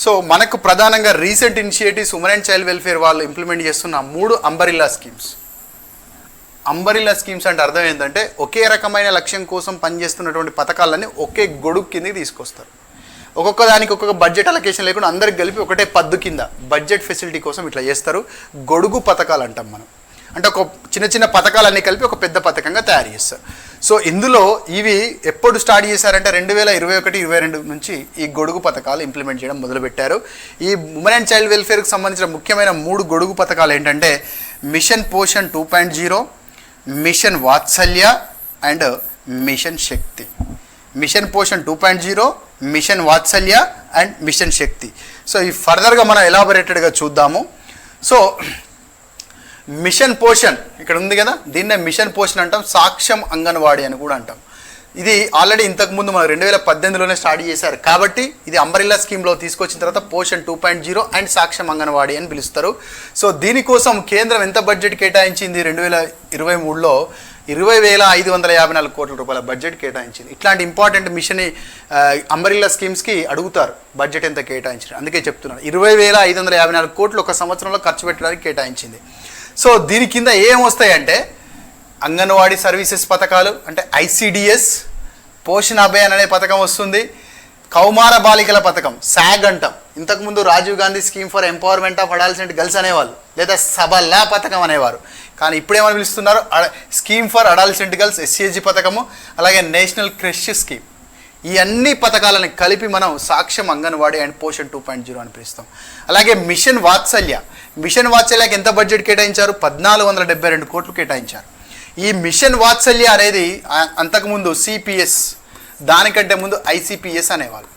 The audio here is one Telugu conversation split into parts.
సో మనకు ప్రధానంగా recent initiatives women and child welfare వాళ్ళు ఇంప్లిమెంట్ చేస్తున్న 3 అంబరిల్లా స్కీమ్స్. అంబరిల్లా స్కీమ్స్ అంటే అర్థం ఏంటంటే ఒకే రకమైన లక్ష్యం కోసం పనిచేస్తున్నటువంటి పథకాలన్నీ ఒకే గొడుగు కిందకి తీసుకొస్తారు. ఒక్కొక్క దానికి ఒక్కొక్క బడ్జెట్ అలొకేషన్ లేకుండా అందరికి కలిపి ఒకటే పద్దు కింద బడ్జెట్ ఫెసిలిటీ కోసం ఇట్లా చేస్తారు. గొడుగు పథకాలు అంటాం మనం. అంటే ఒక చిన్న చిన్న పథకాలన్నీ కలిపి ఒక పెద్ద పథకంగా తయారు చేస్తారు. సో ఇందులో ఇవి ఎప్పుడు స్టార్ట్ చేశారంటే 2021-22 నుంచి ఈ గొడుగు పథకాలు ఇంప్లిమెంట్ చేయడం మొదలుపెట్టారు. ఈ ఉమెన్ అండ్ చైల్డ్ వెల్ఫేర్కి సంబంధించిన ముఖ్యమైన 3 గొడుగు పథకాలు ఏంటంటే mission Poshan 2.0, mission Vatsalya and mission Shakti. Mission Poshan 2.0, mission Vatsalya and mission Shakti. So ఈ ఫర్దర్గా మనం ఎలాబొరేటెడ్గా చూద్దాము. సో మిషన్ పోషన్ ఇక్కడ ఉంది కదా, దీన్నే మిషన్ పోషన్ అంటాం. సాక్ష్యం అంగన్వాడీ అని కూడా అంటాం. ఇది ఆల్రెడీ ఇంతకుముందు మనం 2018లోనే స్టార్ట్ చేశారు కాబట్టి ఇది అంబరిల్లా స్కీమ్లో తీసుకొచ్చిన తర్వాత పోషన్ 2.0 అండ్ సాక్ష్యం అంగన్వాడీ అని పిలుస్తారు. సో దీనికోసం కేంద్రం ఎంత బడ్జెట్ కేటాయించింది? 2023లో 20,554 కోట్ల రూపాయల బడ్జెట్ కేటాయించింది. ఇట్లాంటి ఇంపార్టెంట్ మిషన్ అంబరిల్లా స్కీమ్స్కి అడుగుతారు బడ్జెట్ ఎంత కేటాయించారు. అందుకే చెప్తున్నాను 20,554 కోట్లు ఒక సంవత్సరంలో ఖర్చు పెట్టడానికి కేటాయించింది. సో దీని కింద ఏం వస్తాయంటే అంగన్వాడీ సర్వీసెస్ పథకాలు అంటే ఐసిడిఎస్, పోషణ అభియాన్ అనే పథకం వస్తుంది, కౌమార బాలికల పథకం సాగ్ అంటాం. ఇంతకుముందు Rajiv Gandhi scheme for empowerment of adolescent girls అనేవాళ్ళు, లేదా సబల్లా పథకం అనేవారు. కానీ ఇప్పుడేమని పిలుస్తున్నారు? Scheme for adolescent girls SCG పథకము, అలాగే నేషనల్ క్రష్ స్కీమ్. ఈ అన్ని పథకాలను కలిపి మనం సాక్ష్యం అంగన్వాడీ అండ్ పోషన్ 2.0 అని పిలుస్తాం. అలాగే మిషన్ వాత్సల్య. మిషన్ వాత్సల్యకి ఎంత బడ్జెట్ కేటాయించారు? 1472 కోట్లు కేటాయించారు. ఈ మిషన్ వాత్సల్య అనేది అంతకుముందు సిపిఎస్, దానికంటే ముందు ఐసిపిఎస్ అనేవాళ్ళు,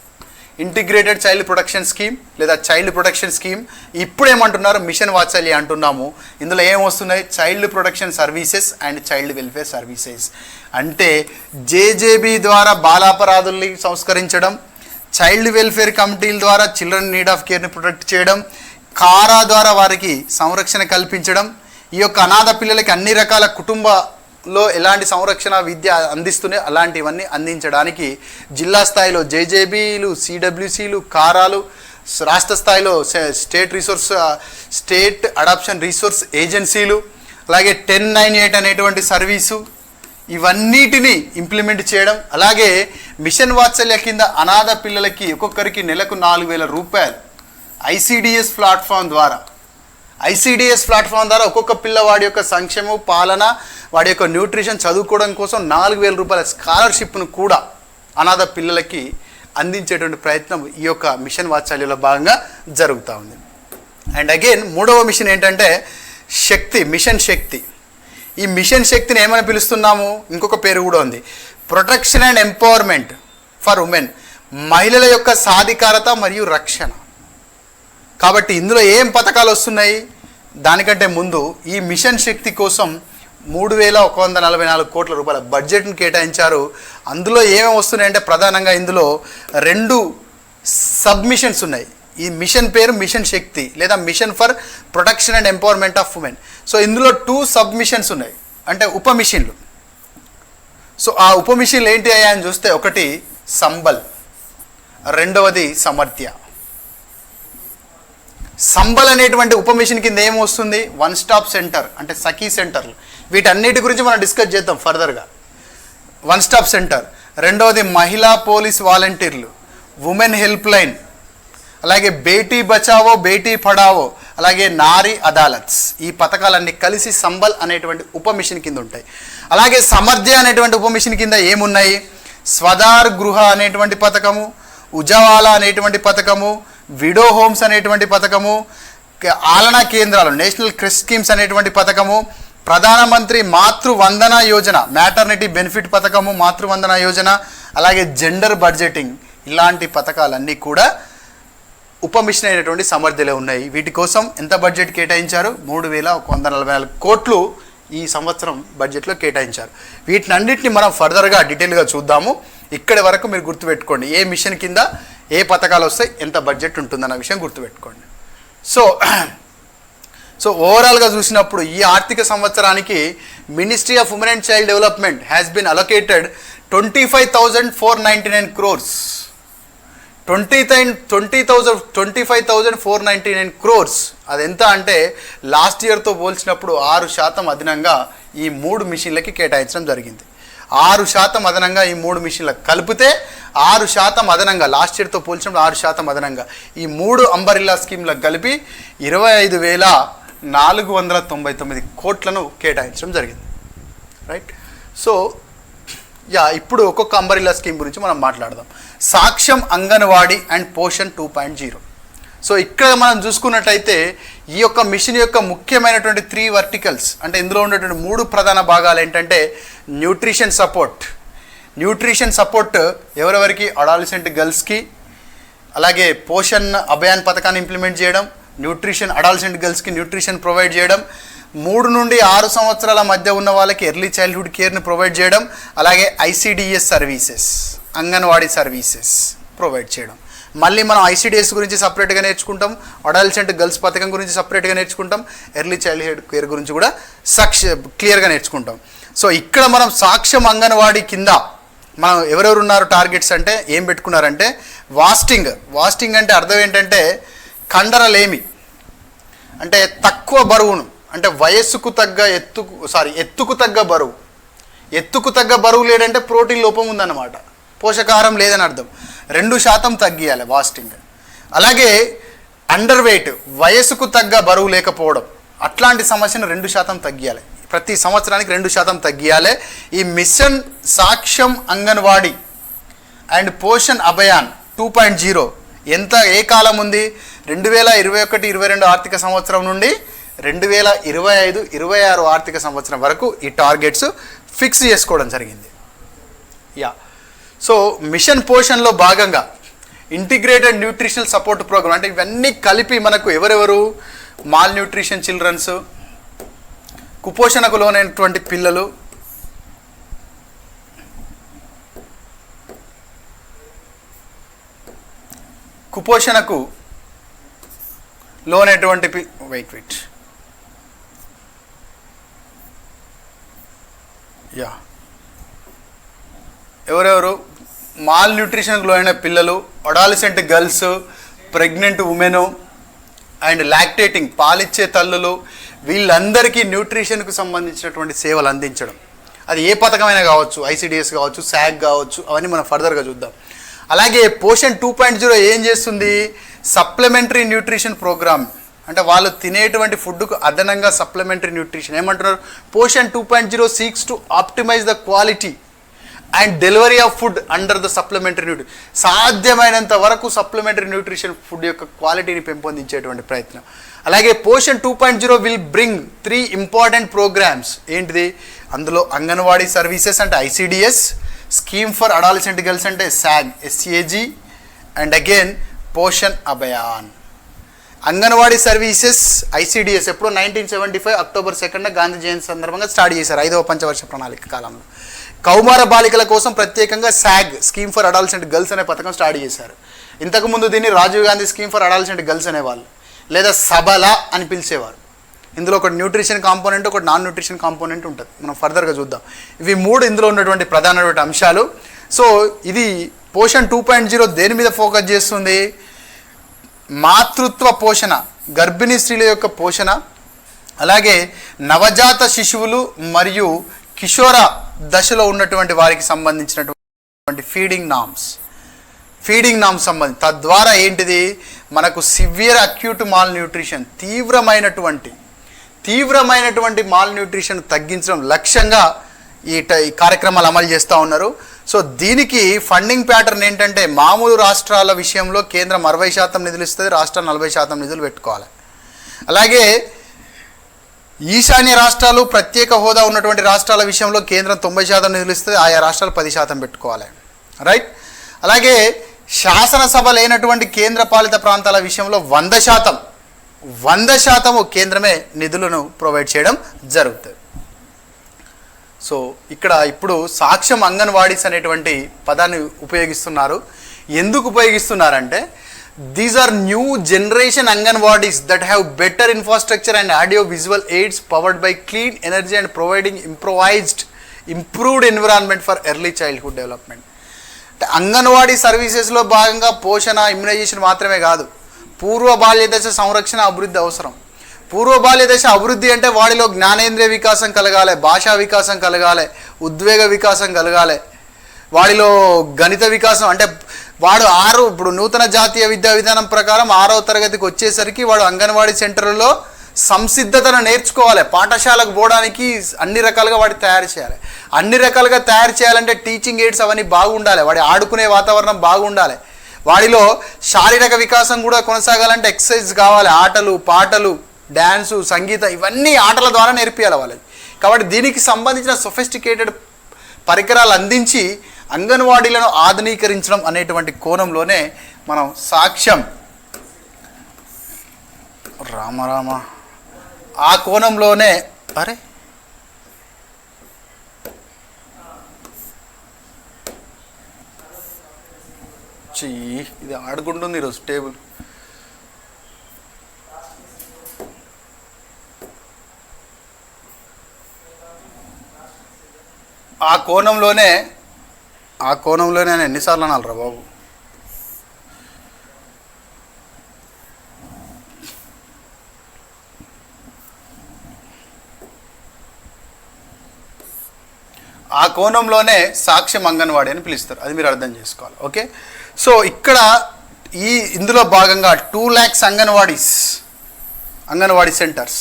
ఇంటిగ్రేటెడ్ చైల్డ్ ప్రొటెక్షన్ స్కీమ్ లేదా చైల్డ్ ప్రొటెక్షన్ స్కీమ్. ఇప్పుడు ఏమంటున్నారు? మిషన్ వాత్సల్య అంటున్నాము. ఇందులో ఏమొస్తున్నాయి? Child protection services and child welfare services. అంటే జేజేబీ ద్వారా బాలాపరాధుల్ని సంస్కరించడం, చైల్డ్ వెల్ఫేర్ కమిటీల ద్వారా చిల్డ్రన్ నీడ్ ఆఫ్ కేర్ని ప్రొటెక్ట్ చేయడం, కారా ద్వారా వారికి సంరక్షణ కల్పించడం, ఈ యొక్క అనాథ పిల్లలకి అన్ని రకాల కుటుంబంలో ఎలాంటి సంరక్షణ విద్య అందిస్తున్నాయి అలాంటివన్నీ అందించడానికి జిల్లా స్థాయిలో జేజేబీలు, సిడబ్ల్యూసీలు, కారాలు, రాష్ట్ర స్థాయిలో స్టేట్ అడాప్షన్ రిసోర్స్ ఏజెన్సీలు, అలాగే 1098 అనేటువంటి సర్వీసు, ఇవన్నిటిని ఇంప్లిమెంట్ చేయడం. అలాగే మిషన్ వాత్సల్య కింద అనాథ పిల్లలకి ఒక్కొక్కరికి నెలకు 4,000 రూపాయలు ఐసిడిఎస్ ప్లాట్ఫామ్ ద్వారా ఒక్కొక్క పిల్లవాడి యొక్క సంక్షేమం, పాలన, వాడి యొక్క న్యూట్రిషన్, చదువుకోవడం కోసం 4,000 రూపాయల స్కాలర్షిప్ను కూడా అనాథ పిల్లలకి అందించేటువంటి ప్రయత్నం ఈ యొక్క మిషన్ వాత్సల్యలో భాగంగా జరుగుతూ ఉంది. అండ్ అగైన్ 3వ మిషన్ ఏంటంటే శక్తి, మిషన్ శక్తి. ఈ మిషన్ శక్తిని ఏమని పిలుస్తున్నాము? ఇంకొక పేరు కూడా ఉంది, protection and empowerment for women, మహిళల యొక్క సాధికారత మరియు రక్షణ. కాబట్టి ఇందులో ఏం పథకాలు వస్తున్నాయి? దానికంటే ముందు ఈ మిషన్ శక్తి కోసం 3,144 కోట్ల రూపాయల బడ్జెట్ను కేటాయించారు. అందులో ఏమేమి వస్తున్నాయంటే ప్రధానంగా ఇందులో 2 సబ్మిషన్స్ ఉన్నాయి. ఈ మిషన్ పేరు మిషన్ శక్తి లేదా mission for protection and empowerment of women. So ఇందులో 2 సబ్మిషన్స్ ఉన్నాయి, అంటే ఉపమిషన్లు. సో ఆ ఉపమిషన్లు ఏంటి అయ్యా అని చూస్తే ఒకటి సంబల్, రెండవది సమర్థ్య. సంబల్ అనేటువంటి ఉపమిషన్ కింద ఏమొస్తుంది? 1 స్టాప్ సెంటర్ అంటే సఖీ సెంటర్లు. వీటన్నిటి గురించి మనం డిస్కస్ చేద్దాం ఫర్దర్గా. 1 స్టాప్ సెంటర్. రెండవది మహిళా పోలీస్ వాలంటీర్లు, ఉమెన్ హెల్ప్ లైన్, అలాగే బేటీ బచావో బేటీ పడావో, అలాగే నారీ అదాలత్స్. ఈ పథకాలన్నీ కలిసి సంబల్ అనేటువంటి ఉపమిషన్ కింద ఉంటాయి. అలాగే సమర్థ్య అనేటువంటి ఉపమిషన్ కింద ఏమున్నాయి? స్వదార్ గృహ అనేటువంటి పథకము, ఉజవాలా అనేటువంటి పథకము, విడో హోమ్స్ అనేటువంటి పథకము, ఆలనా కేంద్రాలు నేషనల్ క్రెష్ స్కీమ్స్ అనేటువంటి పథకము, ప్రధానమంత్రి మాతృవందన యోజన మ్యాటర్నిటీ బెనిఫిట్ పథకము, మాతృవందన యోజన, అలాగే జెండర్ బడ్జెటింగ్. ఇలాంటి పథకాలన్నీ కూడా ఉపమిషన్ అయినటువంటి సమర్థ్యలో ఉన్నాయి. వీటి కోసం ఎంత బడ్జెట్ కేటాయించారు? 3,144 కోట్లు ఈ సంవత్సరం బడ్జెట్లో కేటాయించారు. వీటినన్నింటినీ మనం ఫర్దర్గా డీటెయిల్గా చూద్దాము. ఇక్కడి వరకు మీరు గుర్తుపెట్టుకోండి, ఏ మిషన్ కింద ఏ పథకాలు వస్తాయి, ఎంత బడ్జెట్ ఉంటుందన్న విషయం గుర్తుపెట్టుకోండి. సో ఓవరాల్గా చూసినప్పుడు ఈ ఆర్థిక సంవత్సరానికి ministry of women and child development has been allocated 25,499 crores. 25,499 crores. అది ఎంత అంటే లాస్ట్ ఇయర్తో పోల్చినప్పుడు 6% అదనంగా ఈ 3 మిషన్లకి కేటాయించడం జరిగింది. 6% అదనంగా ఈ 3 మిషన్లకు కలిపితే 6% అదనంగా, లాస్ట్ ఇయర్తో పోల్చినప్పుడు 6% అదనంగా ఈ 3 అంబరిల్లా స్కీమ్లకు కలిపి 25,499 కోట్లను కేటాయించడం జరిగింది. రైట్. సో ఇప్పుడు ఒక్కొక్క అంబరిల్లా స్కీమ్ గురించి మనం మాట్లాడదాం. సాక్ష్యం అంగన్వాడీ అండ్ పోషన్ 2.0. సో ఇక్కడ మనం చూసుకున్నట్టయితే ఈ యొక్క మిషన్ యొక్క ముఖ్యమైనటువంటి 3 వర్టికల్స్, అంటే ఇందులో ఉన్నటువంటి 3 ప్రధాన భాగాలు ఏంటంటే న్యూట్రిషన్ సపోర్ట్ ఎవరెవరికి, అడాలసెంట్ గర్ల్స్కి, అలాగే పోషన్ అభియాన్ పథకాన్ని ఇంప్లిమెంట్ చేయడం, న్యూట్రిషన్ అడాలసెంట్ గర్ల్స్కి న్యూట్రిషన్ ప్రొవైడ్ చేయడం, 3 నుండి 6 సంవత్సరాల మధ్య ఉన్న వాళ్ళకి ఎర్లీ చైల్డ్హుడ్ కేర్ని ప్రొవైడ్ చేయడం, అలాగే ICDS services, anganwadi services provide చేయడం. మళ్ళీ మనం ICDS గురించి సపరేట్గా నేర్చుకుంటాం, అడాలసెంట్ గర్ల్స్ పథకం గురించి సపరేట్గా నేర్చుకుంటాం, ఎర్లీ చైల్డ్హుడ్ కేర్ గురించి కూడా క్లియర్గా నేర్చుకుంటాం. సో ఇక్కడ మనం సాక్ష్యం అంగన్వాడీ కింద మనం ఎవరెవరు ఉన్నారు టార్గెట్స్ అంటే ఏం పెట్టుకున్నారంటే వాస్టింగ్ అంటే అర్థం ఏంటంటే కండరలేమి, అంటే తక్కువ బరువును, అంటే వయస్సుకు తగ్గ ఎత్తుకు తగ్గ బరువు లేదంటే ప్రోటీన్ లోపం ఉందన్నమాట, పోషకాహారం లేదని అర్థం. 2% తగ్గియాలి వాస్టింగ్. అలాగే అండర్ వెయిట్, వయసుకు తగ్గ బరువు లేకపోవడం, అట్లాంటి సమస్యను 2% తగ్గియాలి. ప్రతి సంవత్సరానికి 2% తగ్గియాలి. ఈ మిషన్ సాక్ష్యం అంగన్వాడీ అండ్ పోషన్ అభియాన్ 2.0 ఏ కాలం ఉంది, 2021-22 ఆర్థిక సంవత్సరం నుండి 2025-26 ఆర్థిక సంవత్సరం వరకు ఈ టార్గెట్స్ ఫిక్స్ చేసుకోవడం జరిగింది. సో మిషన్ పోషన్లో భాగంగా ఇంటిగ్రేటెడ్ న్యూట్రిషనల్ సపోర్ట్ ప్రోగ్రామ్, అంటే ఇవన్నీ కలిపి మనకు ఎవరెవరు, మాల్ న్యూట్రిషన్ చిల్డ్రన్స్, కుపోషణకు లోనైనటువంటి పిల్లలు, కుపోషణకు లోనైనటువంటి ఎవరెవరు, మాల్ న్యూట్రిషన్కు లోనైన పిల్లలు, adolescent girls, pregnant women and lactating పాలిచ్చే తల్లులు, వీళ్ళందరికీ న్యూట్రిషన్కు సంబంధించినటువంటి సేవలు అందించడం. అది ఏ పథకమైనా కావచ్చు, ICDS కావచ్చు, SAG కావచ్చు, అవన్నీ మనం ఫర్దర్గా చూద్దాం. అలాగే పోషన్ 2.0 ఏం చేస్తుంది, సప్లిమెంటరీ న్యూట్రిషన్ ప్రోగ్రామ్, అంటే వాళ్ళు తినేటువంటి ఫుడ్కు అదనంగా సప్లిమెంటరీ న్యూట్రిషన్ ఏమంటున్నారు, Poshan 2.0 seeks to optimize the quality and delivery of food under the supplementary nutrition. సాధ్యమైనంత వరకు సప్లిమెంటరీ న్యూట్రిషన్ ఫుడ్ యొక్క క్వాలిటీని పెంపొందించేటువంటి ప్రయత్నం. అలాగే Poshan 2.0 will bring 3 important programs. ఏంటిది, అందులో అంగన్వాడీ సర్వీసెస్ అంటే ICDS, scheme for adolescent girls అంటే SAG and again Poshan Abhiyan. Anganwadi services ICDS ఎప్పుడు 1975 అక్టోబర్ 2న గాంధీ జయంతి సందర్భంగా స్టార్ట్ చేశారు, 5వ పంచవర్ష ప్రణాళిక కాలంలో. కౌమార బాలికల కోసం ప్రత్యేకంగా SAG, scheme for adolescent girls అనే పథకం స్టార్ట్ చేశారు. ఇంతకుముందు దీన్ని Rajiv Gandhi scheme for adolescent girls అనేవాళ్ళు, లేదా సబల అని పిలిచేవారు. ఇందులో ఒకటి న్యూట్రిషన్ కాంపోనెంట్, ఒకటి నాన్ న్యూట్రిషన్ కాంపోనెంట్ ఉంటుంది, మనం ఫర్దర్గా చూద్దాం. ఇవి 3 ఇందులో ఉన్నటువంటి ప్రధానమైన అంశాలు. సో ఇది పోషన్ 2.0 దేని మీద ఫోకస్ చేస్తుంది, మాతృత్వ పోషణ, గర్భిణీ స్త్రీల యొక్క పోషణ, అలాగే నవజాత శిశువులు మరియు కిషోర దశలో ఉన్నటువంటి వారికి సంబంధించినటువంటి ఫీడింగ్ నామ్స్ సంబంధించి, తద్వారా ఏంటిది మనకు సివియర్ అక్యూట్ మాల్ న్యూట్రిషన్, తీవ్రమైనటువంటి మాల్ న్యూట్రిషన్ తగ్గించడం లక్ష్యంగా ఈ కార్యక్రమాలు అమలు చేస్తూ ఉన్నారు. సో దీనికి ఫండింగ్ ప్యాటర్న్ ఏంటంటే, మామూలు రాష్ట్రాల విషయంలో కేంద్రం 60% నిధులు ఇస్తుంది, రాష్ట్రాలు 40% నిధులు పెట్టుకోవాలి. అలాగే ఈశాన్య రాష్ట్రాలు, ప్రత్యేక హోదా ఉన్నటువంటి రాష్ట్రాల విషయంలో కేంద్రం 90% నిధులు ఇస్తుంది, ఆయా రాష్ట్రాలు 10% పెట్టుకోవాలి. రైట్. అలాగే శాసనసభ లేనటువంటి కేంద్ర పాలిత ప్రాంతాల విషయంలో 100% కేంద్రమే నిధులను ప్రొవైడ్ చేయడం జరుగుతుంది. సో ఇక్కడ ఇప్పుడు సాక్ష్యం అంగన్వాడీస్ అనేటువంటి పదాన్ని ఉపయోగిస్తున్నారు. ఎందుకు ఉపయోగిస్తున్నారంటే, these are new generation anganwadis that have better infrastructure and audio visual aids powered by clean energy and providing improved environment for early childhood development. Anganwadi సర్వీసెస్లో భాగంగా పోషణ, ఇమ్యునైజేషన్ మాత్రమే కాదు, పూర్వ బాల్య దశ సంరక్షణ అభివృద్ధి అవసరం. పూర్వ బాల్య దశ అభివృద్ధి అంటే వాడిలో జ్ఞానేంద్రియ వికాసం కలగాలి, భాషా వికాసం కలగాలి, ఉద్వేగ వికాసం కలగాలి, వాడిలో గణిత వికాసం. అంటే వాడు ఇప్పుడు నూతన జాతీయ విద్యా విధానం ప్రకారం 6వ తరగతికి వచ్చేసరికి వాడు అంగన్వాడీ సెంటర్లో సంసిద్ధతను నేర్చుకోవాలి. పాఠశాలకు పోవడానికి అన్ని రకాలుగా వాడి తయారు చేయాలి. అన్ని రకాలుగా తయారు చేయాలంటే టీచింగ్ ఎయిడ్స్ అవన్నీ బాగుండాలి, వాడి ఆడుకునే వాతావరణం బాగుండాలి, వాడిలో శారీరక వికాసం కూడా కొనసాగాలంటే ఎక్సర్సైజ్ కావాలి, ఆటలు, పాటలు, డ్యాన్సు, సంగీతం ఇవన్నీ ఆటల ద్వారా నేర్పియాలి వాళ్ళకి. కాబట్టి దీనికి సంబంధించిన సొఫిస్టికేటెడ్ పరికరాలు అందించి అంగన్వాడీలను ఆధునీకరించడం అనేటువంటి కోణంలోనే మనం సాక్ష్యం రామరామ ఆ కోణంలోనే అరే ఇది ఆడుకుంటుంది ఈరోజు టేబుల్. ఆ కోణంలోనే నేను ఎన్నిసార్లు అనాలరా బాబు. ఆ కోణంలోనే సాక్ష్యం అంగన్వాడీ అని పిలుస్తారు, అది మీరు అర్థం చేసుకోవాలి. ఓకే, సో ఇక్కడ ఇందులో భాగంగా 2 lakhs అంగన్వాడీ సెంటర్స్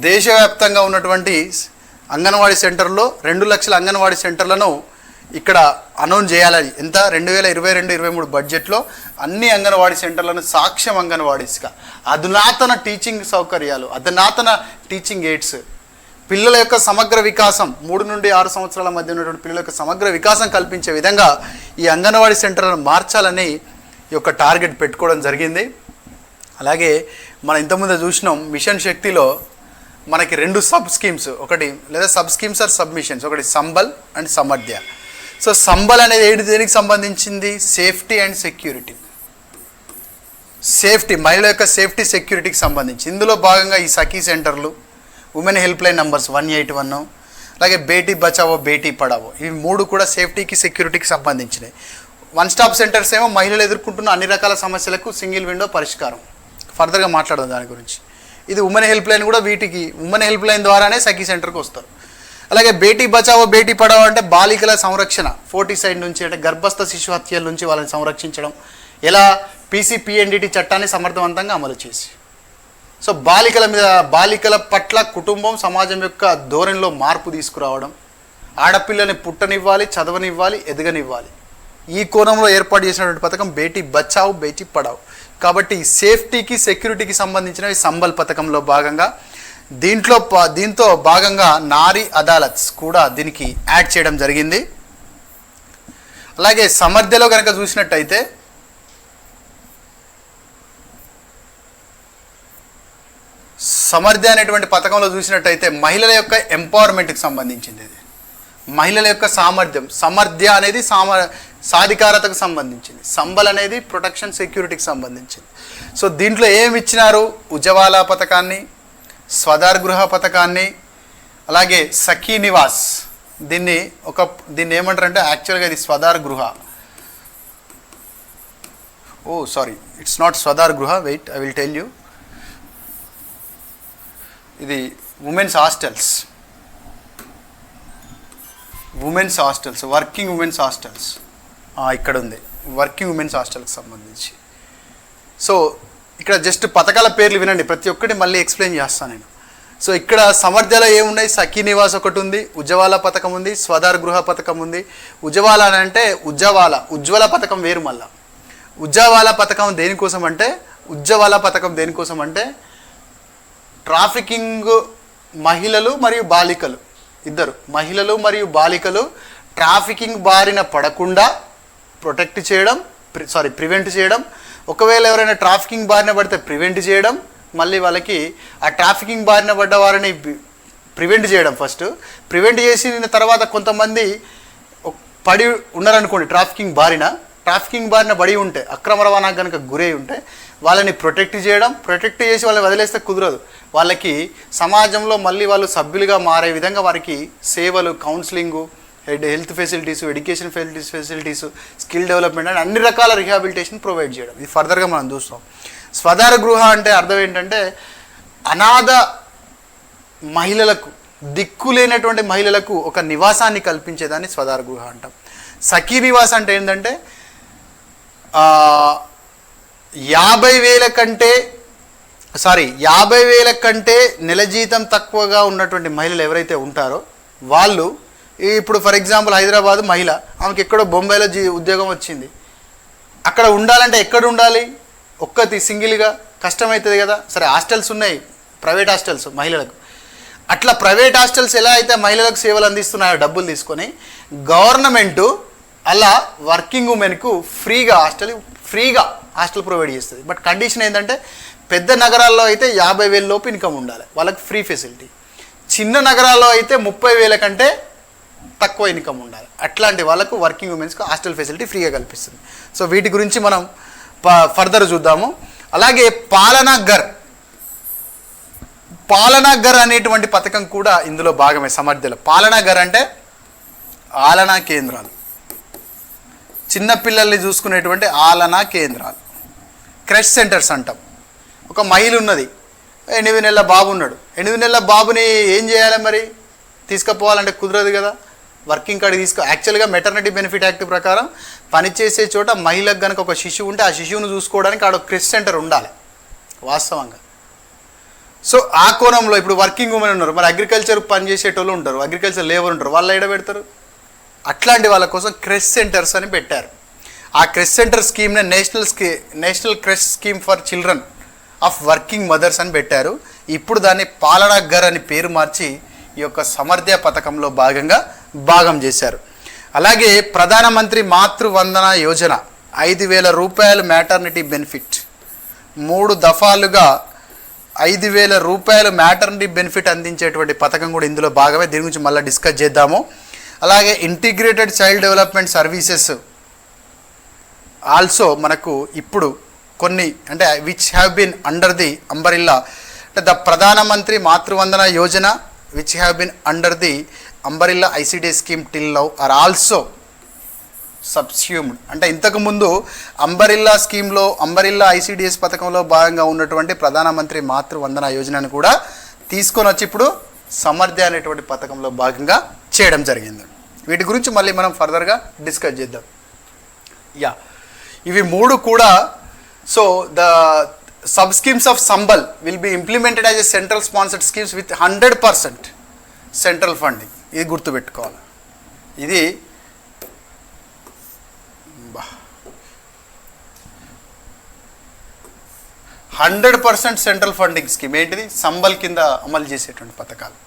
దేశవ్యాప్తంగా ఉన్నటువంటి అంగన్వాడీ సెంటర్లో 2 లక్షల అంగన్వాడీ సెంటర్లను ఇక్కడ అనౌన్స్ చేయాలని ఎంత 2022-23 బడ్జెట్లో అన్ని అంగన్వాడీ సెంటర్లను సాక్ష్యం అంగన్వాడీస్గా అధునాతన టీచింగ్ సౌకర్యాలు, అధునాతన టీచింగ్ ఎయిడ్స్, పిల్లల యొక్క సమగ్ర వికాసం 3 నుండి 6 సంవత్సరాల మధ్య ఉన్నటువంటి పిల్లల యొక్క సమగ్ర వికాసం కల్పించే విధంగా ఈ అంగన్వాడీ సెంటర్లను మార్చాలని ఈ యొక్క టార్గెట్ పెట్టుకోవడం జరిగింది. అలాగే మనం ఇంతకుముందు చూసినాం మిషన్ శక్తిలో మనకి 2 సబ్ స్కీమ్స్, ఒకటి లేదా సబ్ స్కీమ్స్ ఆర్ సబ్మిషన్స్, ఒకటి సంబల్ అండ్ సమర్థ్య. సో సంబల్ అనేది దేనికి సంబంధించింది? సేఫ్టీ అండ్ సెక్యూరిటీ, మహిళల యొక్క సేఫ్టీ సెక్యూరిటీకి సంబంధించి. ఇందులో భాగంగా ఈ సఖీ సెంటర్లు, ఉమెన్ హెల్ప్ లైన్ నంబర్స్ 181, అలాగే బేటీ బచావో బేటీ పడావో, ఇవి 3 కూడా సేఫ్టీకి సెక్యూరిటీకి సంబంధించినవి. 1 స్టాప్ సెంటర్స్ ఏమో మహిళలు ఎదుర్కొంటున్న అన్ని రకాల సమస్యలకు సింగిల్ విండో పరిష్కారం. ఫర్దర్గా మాట్లాడదాం దాని గురించి. ఇది ఉమెన్ హెల్ప్ లైన్ కూడా, వీటికి ఉమెన్ హెల్ప్ లైన్ ద్వారానే సఖీ సెంటర్కి వస్తారు. అలాగే బేటీ బచావో బేటీ పడావో అంటే బాలికల సంరక్షణ, ఫోర్టిసైడ్ నుంచి అంటే గర్భస్థ శిశు హత్యల నుంచి వాళ్ళని సంరక్షించడం, ఎలా పీసీపీఎన్డీటీ చట్టాన్ని సమర్థవంతంగా అమలు చేసి. సో బాలికల పట్ల కుటుంబం, సమాజం యొక్క ధోరణిలో మార్పు తీసుకురావడం, ఆడపిల్లని పుట్టనివ్వాలి, చదవనివ్వాలి, ఎదగనివ్వాలి. ఈ కోణంలో ఏర్పాటు చేసినటువంటి పథకం బేటీ బచావ్ బేటీ పడావ్. కాబట్టి సేఫ్టీకి సెక్యూరిటీకి సంబంధించినవి సంబల్ పథకంలో భాగంగా. దీంతో భాగంగా నారీ అదాలత్స్ కూడా దీనికి యాడ్ చేయడం జరిగింది. అలాగే సమర్థ్యలో కనుక చూసినట్టయితే సమర్థ్య అనేటువంటి పథకంలో చూసినట్టయితే మహిళల యొక్క ఎంపవర్మెంట్కి సంబంధించింది. ఇది మహిళల యొక్క సామర్థ్యం, సమర్థ్య అనేది సాధికారతకు సంబంధించింది, సంబల్ అనేది ప్రొటెక్షన్ సెక్యూరిటీకి సంబంధించింది. సో దీంట్లో ఏమి ఇచ్చినారు? ఉజ్వల పథకాన్ని, స్వదార్ గృహ పథకాన్ని, అలాగే సఖీ నివాస్, దీన్ని ఏమంటారంటే యాక్చువల్గా ఇది స్వదార్ గృహ, it's not Swadhar Griha, wait I will tell you. ఇది women's hostels, working women's hostels ఇక్కడ ఉంది, వర్కింగ్ ఉమెన్స్ హాస్టల్కి సంబంధించి. సో ఇక్కడ జస్ట్ పథకాల పేర్లు వినండి, ప్రతి ఒక్కటి మళ్ళీ ఎక్స్ప్లెయిన్ చేస్తాను నేను. సో ఇక్కడ సమర్థ్యలో ఏమున్నాయి? సఖీ నివాస్ ఒకటి ఉంది, ఉజ్వల పథకం ఉంది, స్వదార్ గృహ పథకం ఉంది. ఉజ్వల అంటే ఉజ్వల పథకం వేరు. మళ్ళా ఉజ్వల పథకం దేనికోసం అంటే ట్రాఫికింగ్ మహిళలు మరియు బాలికలు ట్రాఫికింగ్ బారిన పడకుండా ప్రివెంట్ చేయడం, ఒకవేళ ఎవరైనా ట్రాఫికింగ్ బారిన పడితే ప్రివెంట్ చేయడం, మళ్ళీ వాళ్ళకి ఆ ట్రాఫికింగ్ బారిన పడ్డ వారిని ప్రివెంట్ చేయడం. ఫస్ట్ ప్రివెంట్ చేసిన తర్వాత కొంతమంది పడి ఉన్నారనుకోండి, ట్రాఫికింగ్ బారిన పడి ఉంటే, అక్రమ రవాణాకు కనుక గురై ఉంటే వాళ్ళని ప్రొటెక్ట్ చేసి వాళ్ళని వదిలేస్తే కుదరదు. వాళ్ళకి సమాజంలో మళ్ళీ వాళ్ళు సభ్యులుగా మారే విధంగా వారికి సేవలు, counselling, health facilities, education facilities, skill development and అన్ని రకాల రిహాబిలిటేషన్ ప్రొవైడ్ చేయడం. ఇది ఫర్దర్గా మనం చూస్తాం. స్వధార గృహ అంటే అర్థం ఏంటంటే అనాథ మహిళలకు, దిక్కులేనటువంటి మహిళలకు ఒక నివాసాన్ని కల్పించేదాన్ని స్వధార గృహ అంటాం. సఖీ నివాస్ అంటే ఏంటంటే 50,000 కంటే నెల జీతం తక్కువగా ఉన్నటువంటి మహిళలు ఎవరైతే ఉంటారో వాళ్ళు, ఇప్పుడు ఫర్ ఎగ్జాంపుల్ హైదరాబాద్ మహిళ, ఆమెకి ఎక్కడో బొంబాయిలో ఉద్యోగం వచ్చింది, అక్కడ ఉండాలంటే ఎక్కడ ఉండాలి, ఒక్కతి సింగిల్గా కష్టమవుతుంది కదా. సరే హాస్టల్స్ ఉన్నాయి, ప్రైవేట్ హాస్టల్స్ మహిళలకు. అట్లా ప్రైవేట్ హాస్టల్స్ ఎలా అయితే మహిళలకు సేవలు అందిస్తున్నాయో డబ్బులు తీసుకొని, గవర్నమెంటు అలా వర్కింగ్ ఉమెన్కు ఫ్రీగా హాస్టల్ ప్రొవైడ్ చేస్తుంది. బట్ కండిషన్ ఏంటంటే పెద్ద నగరాల్లో అయితే 50,000 లోపు ఇన్కమ్ ఉండాలి, వాళ్ళకి ఫ్రీ ఫెసిలిటీ. చిన్న నగరాల్లో అయితే 30,000 కంటే తక్కువ ఇన్కమ్ ఉండాలి. అట్లాంటి వాళ్ళకు వర్కింగ్ ఉమెన్స్కి హాస్టల్ ఫెసిలిటీ ఫ్రీగా కల్పిస్తుంది. సో వీటి గురించి మనం ఫర్దర్ చూద్దాము. అలాగే పాలనాఘర్ అనేటువంటి పథకం కూడా ఇందులో భాగమే. సమర్థ్యలో పాలనాఘర్ అంటే ఆలనా కేంద్రాలు, చిన్నపిల్లల్ని చూసుకునేటువంటి ఆలనా కేంద్రాలు, క్రష్ సెంటర్స్ అంటాం. ఒక మహిళ ఉన్నది, 8 నెలల బాబు ఉన్నాడు. 8 నెలల బాబుని ఏం చేయాలి మరి, తీసుకుపోవాలంటే కుదరదు కదా, వర్కింగ్ కార్డు యాక్చువల్గా మెటర్నిటీ బెనిఫిట్ యాక్ట్ ప్రకారం పనిచేసే చోట మహిళకు కనుక ఒక శిశువు ఉంటే ఆ శిశువును చూసుకోవడానికి ఆడ క్రిష్ సెంటర్ ఉండాలి వాస్తవంగా. సో ఆ కోణంలో ఇప్పుడు వర్కింగ్ ఉమెన్ ఉన్నారు, మరి అగ్రికల్చర్ పనిచేసేటోళ్ళు ఉంటారు, అగ్రికల్చర్ లేబర్ ఉంటారు, వాళ్ళు ఎక్కడ పెడతారు? అట్లాంటి వాళ్ళ కోసం క్రెష్ సెంటర్స్ అని పెట్టారు. ఆ క్రెష్ సెంటర్ స్కీమ్ని national creche scheme for children of working mothers అని పెట్టారు. ఇప్పుడు దాన్ని పాలనాఘర్ అని పేరు మార్చి ఈ యొక్క సమర్థ్య పథకంలో భాగం చేశారు. అలాగే ప్రధానమంత్రి మాతృవందన యోజన 5,000 రూపాయలు మ్యాటర్నిటీ బెనిఫిట్, 3 దఫాలుగా 5,000 రూపాయలు మ్యాటర్నిటీ బెనిఫిట్ అందించేటువంటి పథకం కూడా ఇందులో భాగమే. దీని గురించి మళ్ళీ డిస్కస్ చేద్దాము. అలాగే integrated child development services also మనకు ఇప్పుడు కొన్ని అంటే which have been under the umbrella అంటే the Pradhan Mantri Matru Vandana Yojana which have been under the umbrella ICDS scheme till now are also subsumed. అంటే ఇంతకుముందు అంబరిల్లా ఐసిడిఎస్ పథకంలో భాగంగా ఉన్నటువంటి ప్రధానమంత్రి మాతృవందన యోజనను కూడా తీసుకొని వచ్చి ఇప్పుడు సమర్థ్య అనేటువంటి పథకంలో భాగంగా చేయడం జరిగింది. వీటి గురించి మళ్ళీ మనం ఫర్దర్గా డిస్కస్ చేద్దాం. ఇవి 3 కూడా so the sub schemes of Sambhal will be implemented as a central sponsored schemes with 100% central funding. ఇది గుర్తుపెట్టుకోవాలి. ఇది 100% సెంట్రల్ ఫండింగ్ స్కీమ్. ఏంటిది? సంబల్ కింద అమలు చేసేటువంటి పథకాలు.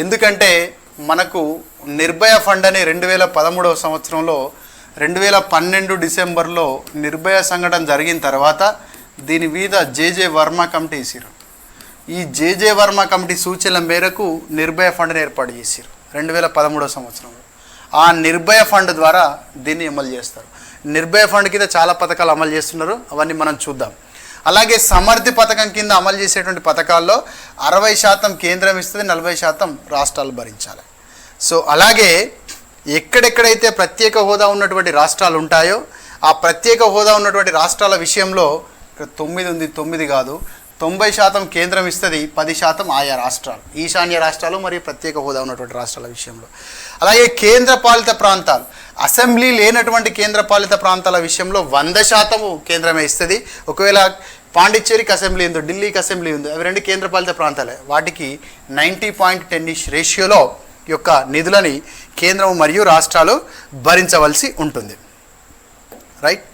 ఎందుకంటే మనకు నిర్భయ ఫండ్ అని 2013వ సంవత్సరంలో 2012 డిసెంబర్లో నిర్భయ సంఘటన జరిగిన తర్వాత దీని మీద జేజే వర్మ కమిటీ వేసారు. ఈ జేజే వర్మ కమిటీ సూచనల మేరకు నిర్భయ ఫండ్ని ఏర్పాటు చేశారు 2013వ సంవత్సరంలో. ఆ నిర్భయ ఫండ్ ద్వారా దీన్ని అమలు చేస్తారు. నిర్భయ ఫండ్ కింద చాలా పథకాలు అమలు చేస్తున్నారు, అవన్నీ మనం చూద్దాం. అలాగే సమర్థి పథకం కింద అమలు చేసేటువంటి పథకాల్లో 60% కేంద్రం ఇస్తుంది, 40% రాష్ట్రాలు భరించాలి. సో అలాగే ఎక్కడెక్కడైతే ప్రత్యేక హోదా ఉన్నటువంటి రాష్ట్రాలు ఉంటాయో ఆ ప్రత్యేక హోదా ఉన్నటువంటి రాష్ట్రాల విషయంలో ఇక్కడ 9 ఉంది, 9 కాదు, 90% కేంద్రం ఇస్తుంది, 10% ఆయా రాష్ట్రాలు, ఈశాన్య రాష్ట్రాలు మరియు ప్రత్యేక హోదా ఉన్నటువంటి రాష్ట్రాల విషయంలో. అలాగే కేంద్ర పాలిత ప్రాంతాలు, అసెంబ్లీ లేనటువంటి కేంద్ర పాలిత ప్రాంతాల విషయంలో 100% కేంద్రమే ఇస్తుంది. ఒకవేళ పాండిచ్చేరికి అసెంబ్లీ ఉందో, ఢిల్లీకి అసెంబ్లీ ఉందో, అవి 2 కేంద్ర పాలిత ప్రాంతాలే, వాటికి 90.10 రేషియోలో యొక్క నిధులని కేంద్రం మరియు రాష్ట్రాలు భరించవలసి ఉంటుంది. రైట్.